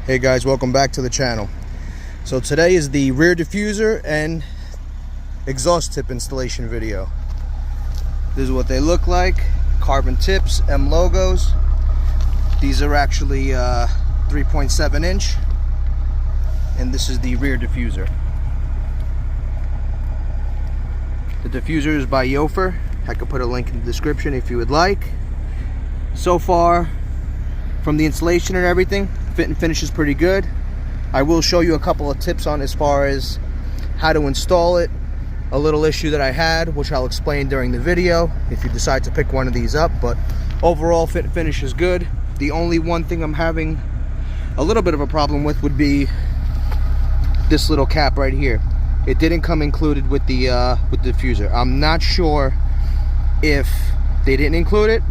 Hey guys, welcome back to the channel. So today is the rear diffuser and exhaust tip installation video. This is what they look like. Carbon tips, M logos. These are actually 3.7 inch. And this is the rear diffuser. The diffuser is by Yofer. I could put a link in the description if you would like. So far, from the installation and everything, fit and finish is pretty good. I will show you a couple of tips on as far as how to install it. A little issue that I had, which I'll explain during the video if you decide to pick one of these up, but overall fit and finish is good. The only one thing I'm having a little bit of a problem with would be this little cap right here. It didn't come included with the diffuser. I'm not sure if they didn't include it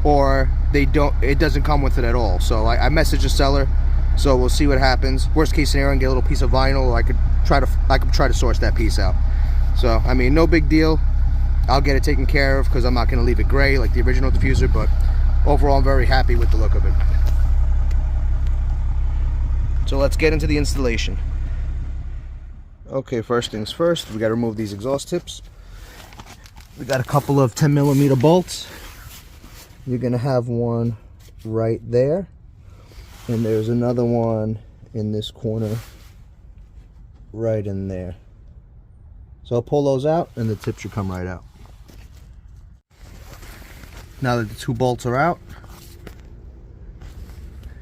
or it doesn't come with it at all. So I messaged the seller, so we'll see what happens. Worst case scenario, and get a little piece of vinyl. I could try to source that piece out. So I mean, no big deal. I'll get it taken care of because I'm not going to leave it gray like the original diffuser, but overall I'm very happy with the look of it. So let's get into the installation. Okay, first things first, we got to remove these exhaust tips. We got a couple of 10mm bolts. You're gonna have one right there, and there's another one in this corner right in there. So I'll pull those out and the tip should come right out. Now that the two bolts are out,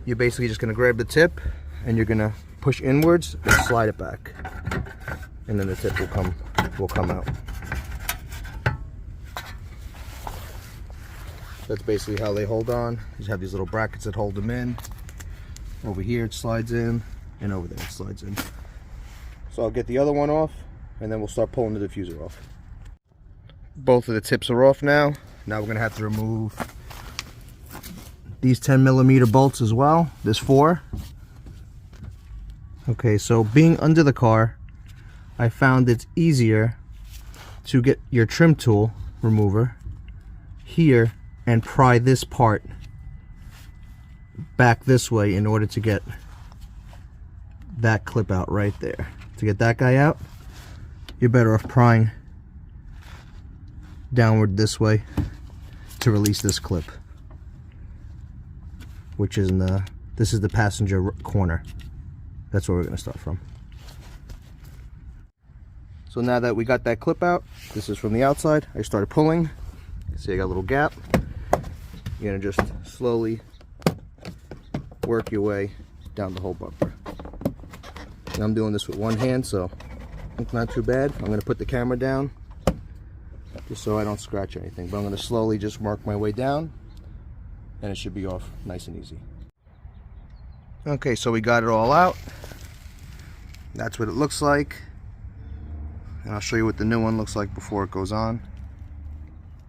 you're basically just gonna grab the tip and you're gonna push inwards and slide it back, and then the tip will come out. That's basically how they hold on. You just have these little brackets that hold them in. Over here it slides in, and over there it slides in. So I'll get the other one off, and then we'll start pulling the diffuser off. Both of the tips are off now. Now we're gonna have to remove these 10mm bolts as well. There's 4. Okay, so being under the car, I found it's easier to get your trim tool remover here and pry this part back this way in order to get that clip out right there. To get that guy out, you're better off prying downward this way to release this clip, which is this is the passenger corner. That's where we're going to start from. So now that we got that clip out, this is from the outside. I started pulling. You can see I got a little gap. You're going to just slowly work your way down the whole bumper. And I'm doing this with one hand, so it's not too bad. I'm going to put the camera down just so I don't scratch anything. But I'm going to slowly just work my way down, and it should be off nice and easy. Okay, so we got it all out. That's what it looks like. And I'll show you what the new one looks like before it goes on.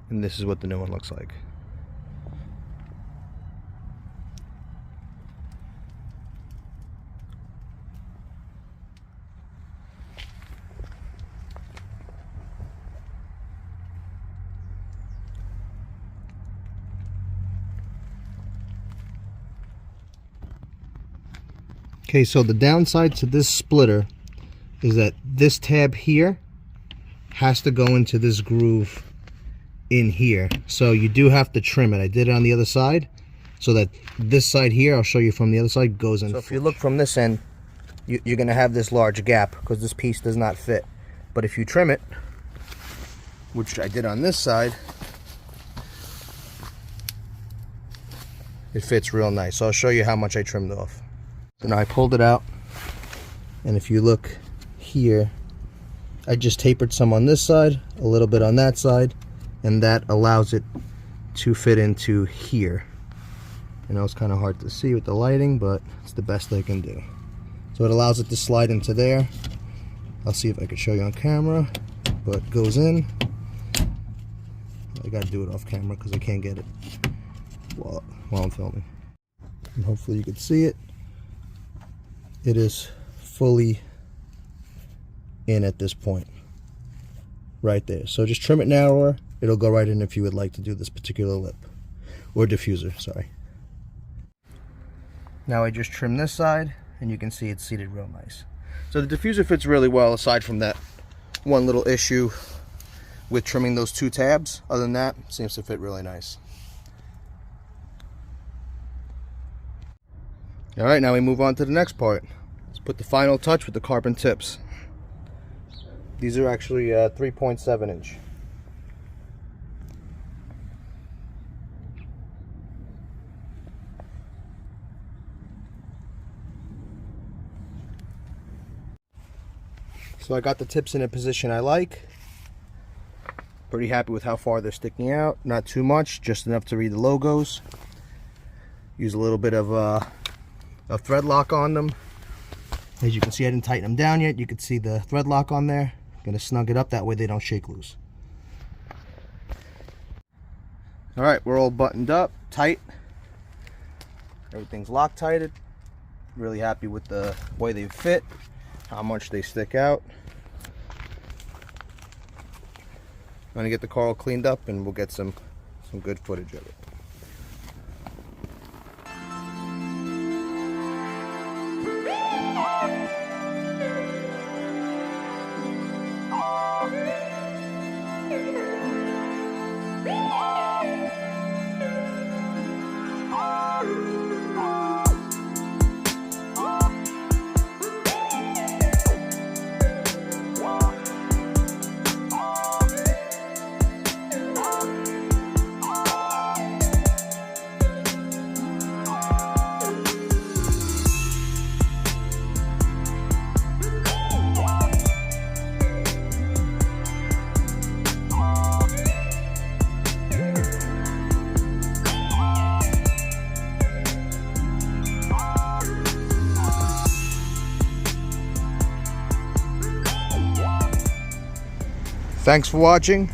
And this is what the new one looks like. Okay, so the downside to this splitter is that this tab here has to go into this groove in here. So you do have to trim it. I did it on the other side so that this side here, I'll show you from the other side, goes in. So if you look from this end, you're going to have this large gap because this piece does not fit. But if you trim it, which I did on this side, it fits real nice. So I'll show you how much I trimmed off. So now I pulled it out, and if you look here, I just tapered some on this side, a little bit on that side, and that allows it to fit into here. I know it's kind of hard to see with the lighting, but it's the best I can do. So it allows it to slide into there. I'll see if I can show you on camera, but it goes in. I gotta do it off camera because I can't get it while I'm filming. And hopefully you can see it. It is fully in at this point right there. So just trim it narrower. It'll go right in if you would like to do this particular lip or diffuser, sorry. Now I just trim this side and you can see it's seated real nice. So the diffuser fits really well, aside from that one little issue with trimming those two tabs. Other than that, it seems to fit really nice. All right, now we move on to the next part. Let's put the final touch with the carbon tips. These are actually 3.7 inch. So I got the tips in a position I like. Pretty happy with how far they're sticking out. Not too much, just enough to read the logos. Use a little bit of a thread lock on them. As you can see, I didn't tighten them down yet. You can see the thread lock on there. I'm gonna snug it up, that way they don't shake loose. All right, we're all buttoned up, tight. Everything's Loctited. Really happy with the way they fit, how much they stick out. I'm gonna get the car all cleaned up and we'll get some good footage of it. Thanks for watching,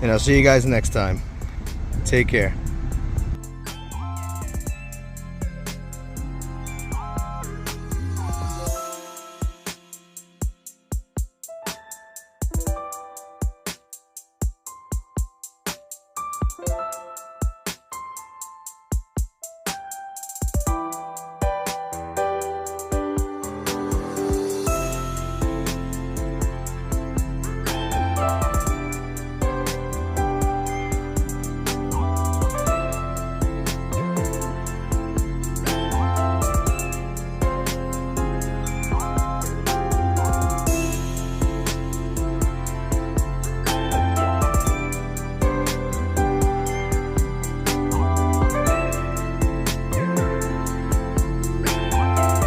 and I'll see you guys next time. Take care.